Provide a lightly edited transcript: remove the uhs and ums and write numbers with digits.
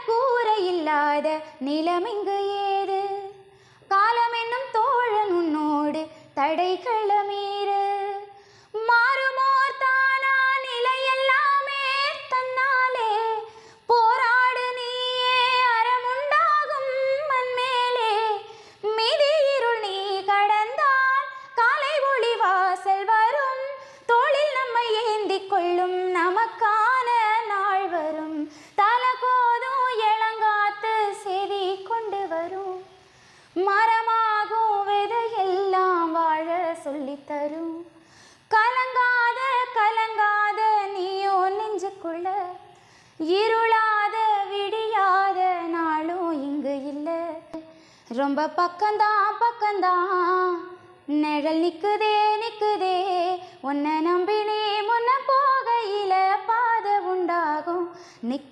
கூரை இல்லாத நிலமிங்கு ஏது? காலம் என்னும் தோழன் உன்னோடு தடைகள மீறு. மாறுமோர் தானா நிலையெல்லாமே தன்னாலே போராடு நீயே அறமுண்டாகும் மண்மேலே. மீதி இருள் நீ கடந்தால் காலை ஒளி வாசல் வரும். தோளில் நம்மை ஏந்திக் கொள்ளும் நமக்கான நாள் வரும். தலகோதும் இளங்காத்து செய்தி கொண்டு வரும். மரமாகும் விதையெல்லாம் வாழ சொல்லித்தரும். கலங்காத கலங்காத நீயோ நெஞ்சுக்குள்ள. இருளாத விடியாத நாளும் இங்கு இல்லை. ரொம்ப பக்கம்தான் பக்கம்தான் நிழல் நிக்குதே நிக்குதே. உன்னை நம்பினே முன்ன போகையில பாதை உண்டாகும்.